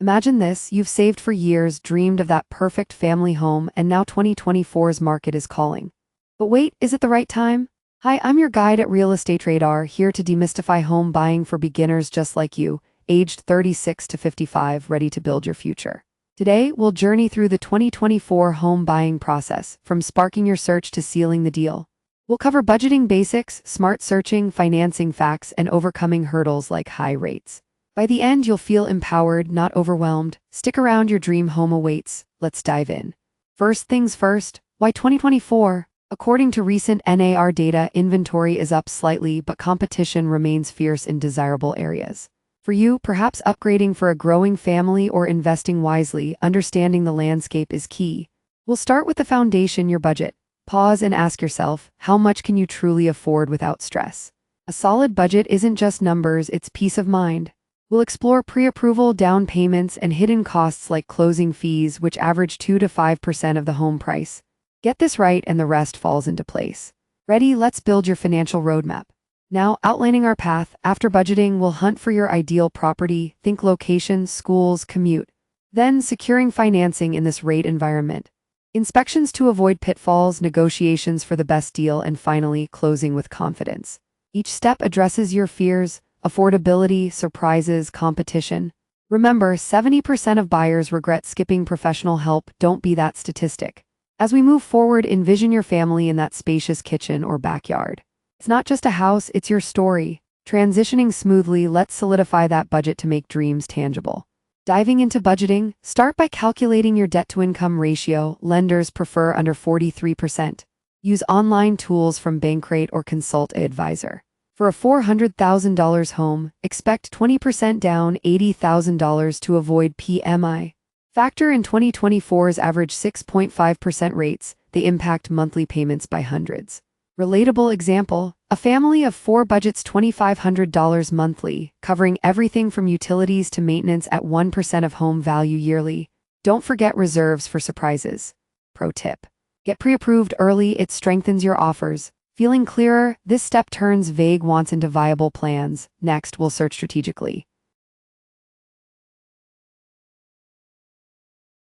Imagine this, you've saved for years, dreamed of that perfect family home, and now 2024's market is calling. But wait, is it the right time? Hi, I'm your guide at Real Estate Radar, here to demystify home buying for beginners just like you, aged 36 to 55, ready to build your future. Today, we'll journey through the 2024 home buying process, from sparking your search to sealing the deal. We'll cover budgeting basics, smart searching, financing facts, and overcoming hurdles like high rates. By the end, you'll feel empowered, not overwhelmed. Stick around, your dream home awaits. Let's dive in. First things first, why 2024? According to recent NAR data, inventory is up slightly, but competition remains fierce in desirable areas. For you, perhaps upgrading for a growing family or investing wisely, understanding the landscape is key. We'll start with the foundation, your budget. Pause and ask yourself, how much can you truly afford without stress? A solid budget isn't just numbers, it's peace of mind. We'll explore pre-approval, down payments, and hidden costs like closing fees, which average 2 to 5% of the home price. Get this right and the rest falls into place. Ready? Let's build your financial roadmap. Now, outlining our path, after budgeting, we'll hunt for your ideal property, think location, schools, commute. Then, securing financing in this rate environment. Inspections to avoid pitfalls, negotiations for the best deal, and finally, closing with confidence. Each step addresses your fears, affordability, surprises, competition. Remember, 70% of buyers regret skipping professional help. Don't be that statistic. As we move forward, envision your family in that spacious kitchen or backyard. It's not just a house, it's your story. Transitioning smoothly, let's solidify that budget to make dreams tangible. Diving into budgeting, start by calculating your debt-to-income ratio. Lenders prefer under 43%. Use online tools from Bankrate or consult an advisor. For a $400,000 home, expect 20% down, $80,000 to avoid PMI. Factor in 2024's average 6.5% rates, they impact monthly payments by hundreds. Relatable example, a family of 4 budgets $2,500 monthly, covering everything from utilities to maintenance at 1% of home value yearly. Don't forget reserves for surprises. Pro tip. Get pre-approved early, it strengthens your offers. Feeling clearer, this step turns vague wants into viable plans. Next, we'll search strategically.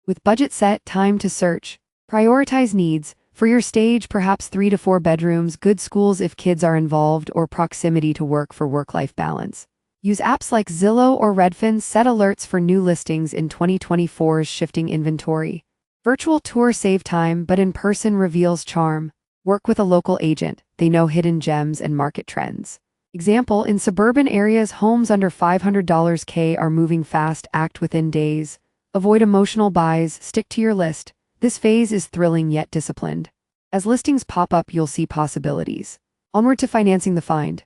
With budget set, time to search. Prioritize needs. For your stage, perhaps 3 to 4 bedrooms, good schools if kids are involved, or proximity to work for work-life balance. Use apps like Zillow or Redfin, set alerts for new listings in 2024's shifting inventory. Virtual tour save time, but in-person reveals charm. Work with a local agent, they know hidden gems and market trends. Example, in suburban areas, homes under $500K are moving fast, act within days. Avoid emotional buys, stick to your list. This phase is thrilling yet disciplined. As listings pop up, you'll see possibilities. Onward to financing the find.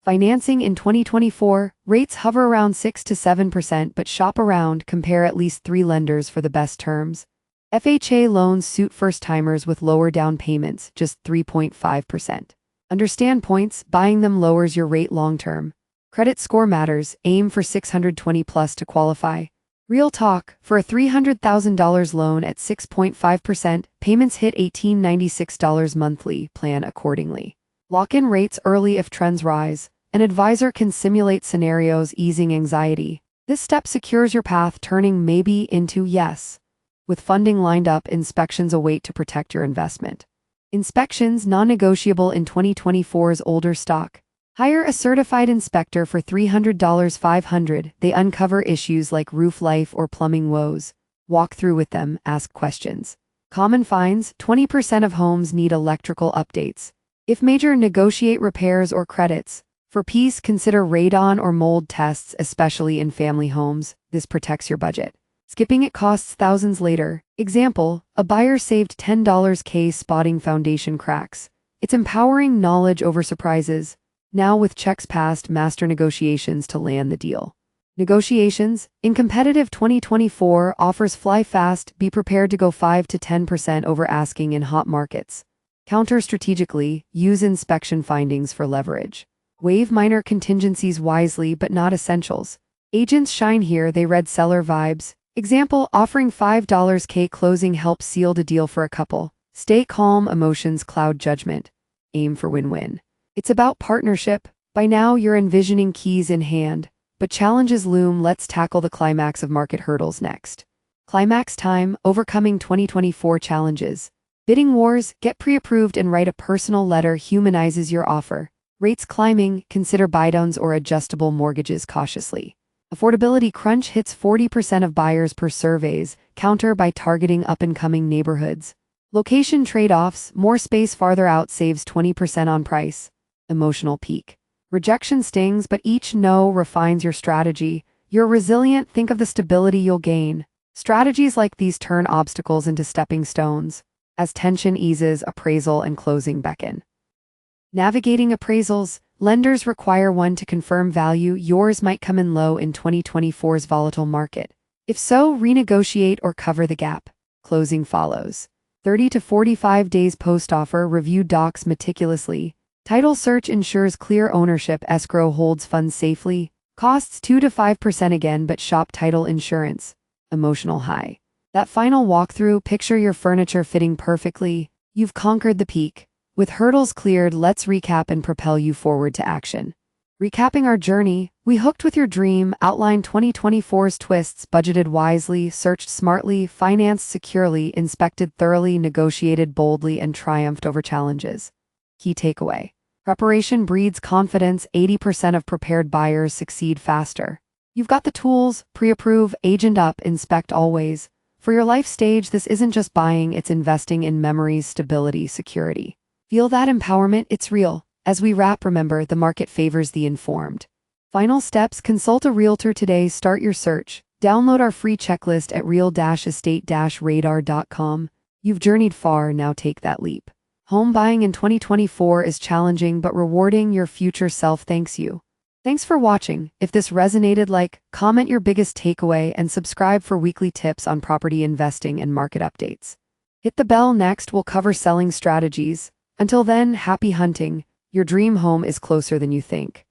Financing in 2024, rates hover around 6 to 7%, but shop around, compare at least 3 lenders for the best terms. FHA loans suit first-timers with lower down payments, just 3.5%. Understand points, buying them lowers your rate long-term. Credit score matters, aim for 620 plus to qualify. Real talk, for a $300,000 loan at 6.5%, payments hit $1,896 monthly, plan accordingly. Lock in rates early if trends rise. An advisor can simulate scenarios, easing anxiety. This step secures your path, turning maybe into yes. With funding lined up, inspections await to protect your investment. Inspections non-negotiable in 2024's older stock. Hire a certified inspector for $300 $500. They uncover issues like roof life or plumbing woes. Walk through with them, ask questions. Common finds, 20% of homes need electrical updates. If major, negotiate repairs or credits. For peace, consider radon or mold tests, especially in family homes. This protects your budget. Skipping it costs thousands later. Example, a buyer saved $10K spotting foundation cracks. It's empowering, knowledge over surprises. Now with checks passed, master negotiations to land the deal. Negotiations, in competitive 2024, offers fly fast, be prepared to go 5 to 10% over asking in hot markets. Counter strategically, use inspection findings for leverage. Waive minor contingencies wisely but not essentials. Agents shine here, they read seller vibes. Example, offering $5K closing helps seal the deal for a couple. Stay calm, emotions cloud judgment. Aim for win-win. It's about partnership. By now, you're envisioning keys in hand, but challenges loom. Let's tackle the climax of market hurdles next. Climax time, overcoming 2024 challenges. Bidding wars, get pre-approved and write a personal letter humanizes your offer. Rates climbing, consider buydowns or adjustable mortgages cautiously. Affordability crunch hits 40% of buyers per surveys, counter by targeting up-and-coming neighborhoods. Location trade-offs, more space farther out saves 20% on price. Emotional peak. Rejection stings, but each no refines your strategy. You're resilient, think of the stability you'll gain. Strategies like these turn obstacles into stepping stones. As tension eases, appraisal and closing beckon. Navigating appraisals, lenders require one to confirm value. Yours might come in low in 2024's volatile market. If so, renegotiate or cover the gap. Closing follows. 30 to 45 days post-offer, review docs meticulously. Title search ensures clear ownership. Escrow holds funds safely. Costs 2 to 5% again, but shop title insurance. Emotional high. That final walkthrough, picture your furniture fitting perfectly. You've conquered the peak. With hurdles cleared, let's recap and propel you forward to action. Recapping our journey, we hooked with your dream, outlined 2024's twists, budgeted wisely, searched smartly, financed securely, inspected thoroughly, negotiated boldly, and triumphed over challenges. Key takeaway. Preparation breeds confidence. 80% of prepared buyers succeed faster. You've got the tools, pre-approve, agent up, inspect always. For your life stage, this isn't just buying, it's investing in memories, stability, security. Feel that empowerment? It's real. As we wrap, remember, the market favors the informed. Final steps, consult a realtor today, start your search. Download our free checklist at real-estate-radar.com. You've journeyed far, now take that leap. Home buying in 2024 is challenging but rewarding. Your future self thanks you. Thanks for watching. If this resonated, comment your biggest takeaway and subscribe for weekly tips on property investing and market updates. Hit the bell. Next, we'll cover selling strategies. Until then, happy hunting. Your dream home is closer than you think.